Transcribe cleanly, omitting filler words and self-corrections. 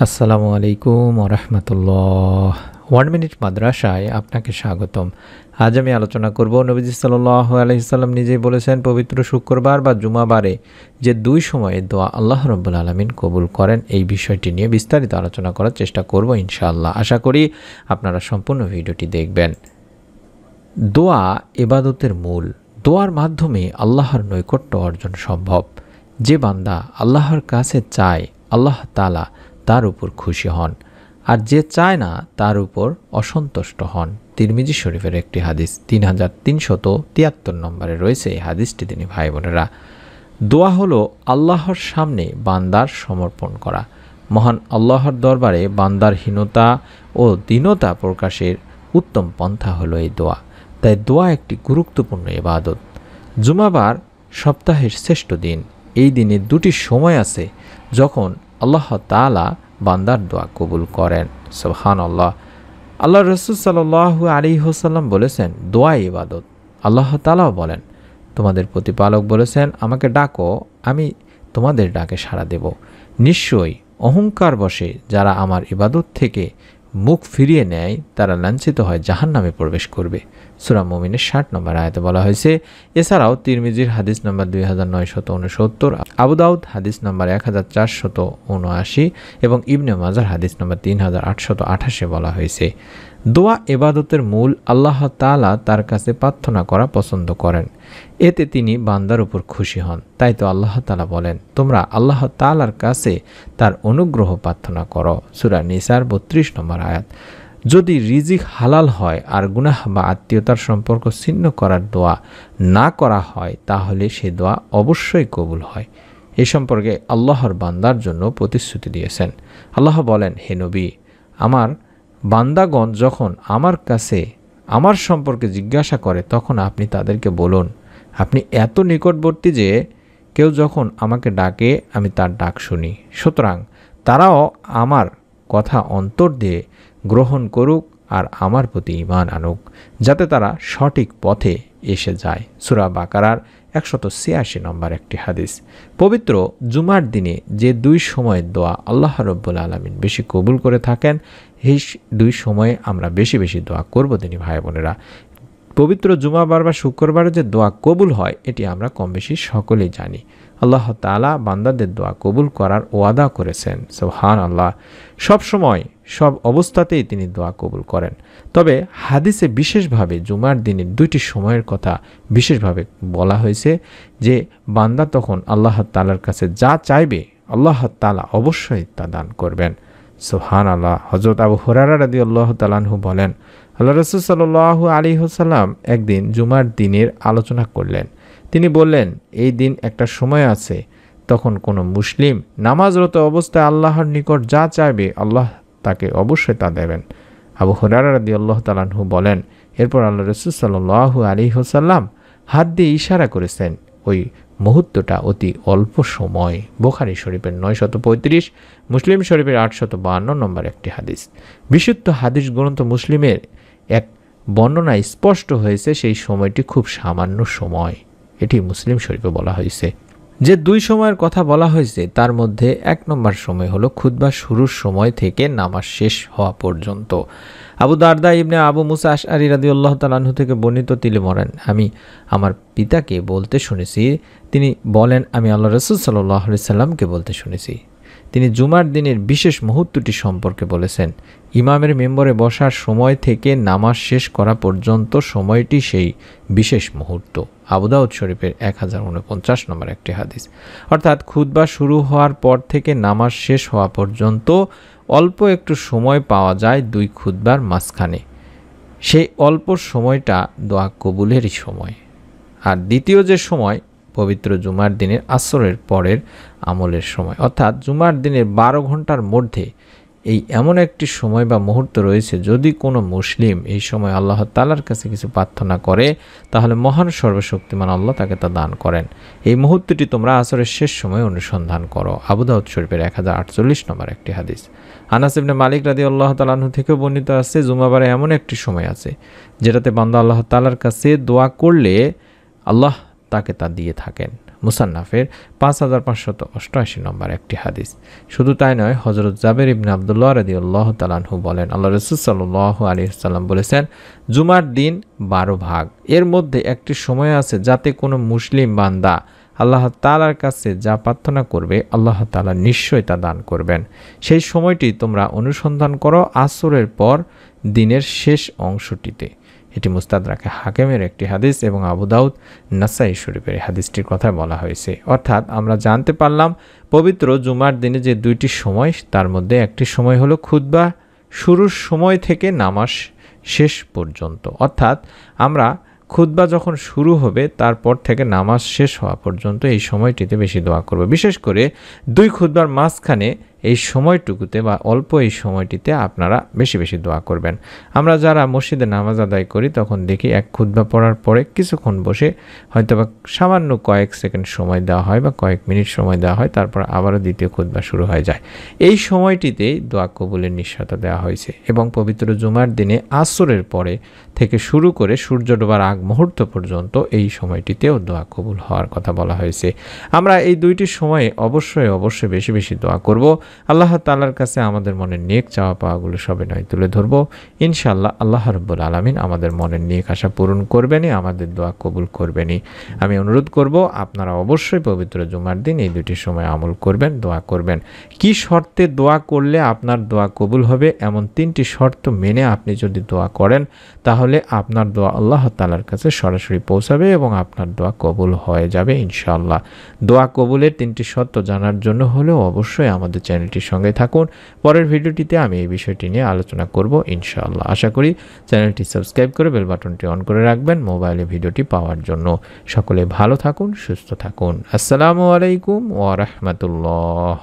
আসসালামু আলাইকুম ওয়া রাহমাতুল্লাহ। 1 মিনিট মাদ্রাসায় আপনাকে স্বাগতম। আজ আমি আলোচনা করব নবীজি সাল্লাল্লাহু আলাইহি সাল্লাম নিজেই বলেছেন পবিত্র শুক্রবার বা জুমাবারে যে দুই সময়ে দোয়া আল্লাহ রাব্বুল আলামিন কবুল করেন, এই বিষয়টি নিয়ে বিস্তারিত আলোচনা করার চেষ্টা করব ইনশাআল্লাহ। আশা করি আপনারা সম্পূর্ণ ভিডিওটি দেখবেন। দোয়া ইবাদতের মূল। দোয়ার মাধ্যমে আল্লাহর নৈকট্য অর্জন সম্ভব। যে বান্দা আল্লাহর কাছে চায়, আল্লাহ তাআলা তার উপর খুশি হন, আর যে চায় না তার উপর অসন্তুষ্ট হন। তিরমিজি শরীফের একটি হাদিস, 3373 নম্বরে রয়েছে এই হাদিসটি। তিনি ভাই বোনেরা, দোয়া হলো আল্লাহর সামনে বান্দার সমর্পণ করা। মহান আল্লাহর দরবারে বান্দার হীনতা ও দীনতা প্রকাশের উত্তম পন্থা হলো এই দোয়া। তাই দোয়া একটি গুরুত্বপূর্ণ ইবাদত। জুমাবার সপ্তাহের শ্রেষ্ঠ দিন। এই দিনে দুটি সময় আছে যখন আল্লাহ তাআলা বান্দার দোয়া কবুল করেন। সুবহানাল্লাহ। আল্লাহ রাসূল সাল্লাল্লাহু আলাইহি ওয়াসাল্লাম বলেছেন, দোয়া ইবাদত। আল্লাহ তাআলাও বলেন, তোমাদের প্রতিপালক বলেছেন, আমাকে ডাকো, আমি তোমাদের ডাকে সাড়া দেব। নিশ্চয়ই অহংকার বশে যারা আমার ইবাদত থেকে মুখ ফিরিয়ে নেয় তারা লাঞ্ছিত হয় জাহান্নামে প্রবেশ করবে। সূরা মুমিনের 60 নম্বর আয়াতে বলা হয়েছে। এছাড়াও তিরমিজির হাদিস নম্বর 2969, আবু দাউদ হাদিস নম্বর 1479 এবং ইবনে মাজার হাদিস নম্বর 3828 বলা হয়েছে, দোয়া ইবাদতের মূল। আল্লাহ তাআলা তার কাছে প্রার্থনা করা পছন্দ করেন, এতে তিনি বান্দার উপর খুশি হন। তাই তো আল্লাহ তাআলা বলেন, তোমরা আল্লাহ তাআলার কাছে তার অনুগ্রহ প্রার্থনা করো। সূরা নিসার 32 নম্বর আয়াত। যদি রিজিক হালাল হয় আর গুনাহ বা আত্মীয়তার সম্পর্ক ছিন্ন করার দোয়া না করা হয়, তাহলে সে দোয়া অবশ্যই কবুল হয়। এ সম্পর্কে আল্লাহর বান্দার জন্য প্রতিশ্রুতি দিয়েছেন। আল্লাহ বলেন, হে নবী, আমার বান্দাগণ যখন আমার কাছে আমার সম্পর্কে জিজ্ঞাসা করে তখন আপনি তাদেরকে বলুন, আপনি এত নিকটবর্তী যে কেউ যখন আমাকে ডাকে আমি তার ডাক শুনি। সুতরাং তারাও আমার কথা অন্তর দিয়ে গ্রহণ করুক আর আমার প্রতি ঈমান আনুক, যাতে তারা সঠিক পথে এসে যায়। সূরা বাকারার 186 নম্বর একটি হাদিস। পবিত্র জুমার দিনে যে দুই সময়ের দোয়া আল্লাহ রাব্বুল আলামিন বেশি কবুল করে থাকেন, এই দুই সময়ে আমরা বেশি বেশি দোয়া করব। তিনি ভাই বোনেরা, পবিত্র জুমাবার বা শুক্রবারে যে দোয়া কবুল হয় এটি আমরা কম বেশি সকলেই জানি। আল্লাহ তাআলা বান্দাদের দোয়া কবুল করার ওয়াদা করেছেন। সুবহানাল্লাহ। সব সময় সব অবস্থাতেই তিনি দোয়া কবুল করেন। তবে হাদিসে বিশেষভাবে জুমার দিনের দুইটি সময়ের কথা বিশেষভাবে বলা হয়েছে, যে বান্দা তখন আল্লাহ তাআলার কাছে যা চাইবে আল্লাহ তাআলা অবশ্যই তা দান করবেন। সুবহানাল্লাহ। হযরত আবু হুরায়রা রাদিয়াল্লাহু তাআলা আনহু বলেন, আল্লাহ রাসূল সাল্লাল্লাহু আলাইহি ওয়াসাল্লাম একদিন জুমার দিনের আলোচনা করলেন। তিনি বললেন, এই দিন একটা সময় আছে তখন কোনো মুসলিম নামাজরত অবস্থায় আল্লাহর নিকট যা চাইবে আল্লাহ তাকে অবশ্যই তা দেবেন। আবু হুরায়রা রাদিয়াল্লাহু তাআলা আনহু বলেন, এরপর আল্লাহ রাসূল সাল্লাল্লাহু আলাইহি ওয়াসাল্লাম হাত দিয়ে ইশারা করেছেন। ওই মুহূর্তটা অতি অল্প সময়। বুখারী শরীফের 935, মুসলিম শরীফের 852 নম্বর একটি হাদিস। বিশুদ্ধ হাদিস গ্রন্থ মুসলিমের এক বর্ণনায় স্পষ্ট হয়েছে সেই সময়টি খুব সামান্য সময়। এটি মুসলিম শরীফে বলা হয়েছে। যে দুই সময়ের কথা বলা হয়েছে তার মধ্যে 1 নম্বর সময় হলো খুতবা শুরুর সময় থেকে নামাজ শেষ হওয়া পর্যন্ত। আবু দারদা ইবনে আবু মুসা আশআরী রাদিয়াল্লাহু তাআলা আনহু থেকে বর্ণিত, তিনি বলেন, আমি আমার পিতাকে বলতে শুনেছি, তিনি বলেন আমি আল্লাহ রাসূল সাল্লাল্লাহু আলাইহি সাল্লামকে বলতে শুনেছি। তিনি জুমার দিনের বিশেষ মুহূর্তটি সম্পর্কে বলেছেন, ইমামের মেম্বরে বসার সময় থেকে নামাজ শেষ করা পর্যন্ত সময়টি সেই বিশেষ মুহূর্ত। আবু দাউদ শরীফের 1049 নম্বর একটি হাদিস। অর্থাৎ খুতবা শুরু হওয়ার পর থেকে নামাজ শেষ হওয়া পর্যন্ত অল্প একটু সময় পাওয়া যায় দুই খুতবার মাঝখানে। সেই অল্প সময়টা দোয়া কবুলেরই সময়। আর দ্বিতীয় যে সময় পবিত্র জুমার দিনের আসরের পরের আমলের সময়, অর্থাৎ জুমার দিনের 12 ঘন্টার মধ্যে এই এমন একটি সময় বা মুহূর্ত রয়েছে, যদি কোনো মুসলিম এই সময় আল্লাহ তাআলার কাছে কিছু প্রার্থনা করে তাহলে মহান সর্বশক্তিমান আল্লাহ তাকে তা দান করেন। এই মুহূর্তটি তোমরা আসরের শেষ সময় অনুসন্ধান করো। আবু দাউদ শরীফের 1048 নম্বর একটি হাদিস। আনাস ইবনে মালিক রাদিয়াল্লাহু তাআলা আনহু থেকে বর্ণিত আছে, জুমাবারে এমন একটি সময় আছে যেটাতে বান্দা আল্লাহ তাআলার কাছে দোয়া করলে আল্লাহ তাকে তা দিয়ে থাকেন। মুসান্নাফের 5588 নম্বর একটি হাদিস। শুধু তাই নয়, হযরত জাবের ইবনে আব্দুল্লাহ রাদিয়াল্লাহু তাআলা আনহু বলেন, আল্লাহ রাসূল সাল্লাল্লাহু আলাইহি ওয়াসাল্লাম বলেছেন, জুমার দিন 12 ভাগ, এর মধ্যে একটি সময় আছে যাতে কোনো মুসলিম বান্দা আল্লাহ তাআলার কাছে যা প্রার্থনা করবে আল্লাহ তাআলা নিশ্চয়ই তা দান করবেন। সেই সময়টি তোমরা অনুসন্ধান করো আসরের পর দিনের শেষ অংশটিতে। এটি মুস্তাদরাকে হাকিমের একটি হাদিস এবং আবু দাউদ, নাসাই শরীফের হাদিসটির কথা বলা হয়েছে। অর্থাৎ আমরা জানতে পারলাম পবিত্র জুমার দিনে যে দুইটি সময়, তার মধ্যে একটি সময় হলো খুতবা শুরুর সময় থেকে নামাজ শেষ পর্যন্ত। অর্থাৎ আমরা খুতবা যখন শুরু হবে তারপর থেকে নামাজ শেষ হওয়া পর্যন্ত এই সময়টিতে বেশি দোয়া করব। বিশেষ করে দুই খুতবার মাঝখানে এই সময়টুকুতে বা অল্প এই সময়টিতে আপনারা বেশি বেশি দোয়া করবেন। আমরা যারা মসজিদে নামাজ আদায় করি তখন দেখি এক খুতবা পড়ার পরে কিছুক্ষণ বসে হয়তো বা সামান্য কয়েক সেকেন্ড সময় দেওয়া হয় বা কয়েক মিনিট সময় দেওয়া হয়, তারপর আবারও দ্বিতীয় খুতবা শুরু হয়ে যায়। এই সময়টিতেই দোয়া কবুলের নিশ্চয়তা দেওয়া হয়েছে। এবং পবিত্র জুমার দিনে আসরের পরে থেকে শুরু করে সূর্য ডোবার আগ মুহূর্ত পর্যন্ত এই সময়টিতেও দোয়া কবুল হওয়ার কথা বলা হয়েছে। আমরা এই দুইটি সময়ে অবশ্যই বেশি বেশি দোয়া করব। আল্লাহ তাআলার কাছে আমাদের মনের নেক চাওয়া পাওয়াগুলো সবে নয় তুলে ধরব। ইনশাআল্লাহ আল্লাহ রাব্বুল আলামিন আমাদের মনের নেক আশা পূরণ করবেনই, আমাদের দোয়া কবুল করবেনই। আমি অনুরোধ করব আপনারা অবশ্যই পবিত্র জুমার দিন এই দুটি সময় আমল করবেন, দোয়া করবেন। কি শর্তে দোয়া করলে আপনার দোয়া কবুল হবে, এমন 3টি শর্ত মেনে আপনি যদি দোয়া করেন তাহলে আপনার দোয়া আল্লাহ তাআলার কাছে সরাসরি পৌঁছাবে এবং আপনার দোয়া কবুল হয়ে যাবে ইনশাআল্লাহ। দোয়া কবুলের 3টি শর্ত জানার জন্য হলেও অবশ্যই আমাদের চ্যানেলটির সঙ্গে থাকুন। পরের ভিডিওটিতে আমি এই বিষয়টি নিয়ে আলোচনা করব ইনশাআল্লাহ। আশা করি চ্যানেলটি সাবস্ক্রাইব করে বেল বাটনটি অন করে রাখবেন মোবাইলে ভিডিওটি পাওয়ার জন্য। সকলে ভালো থাকুন, সুস্থ থাকুন। আসসালামু আলাইকুম ওয়া রাহমাতুল্লাহ।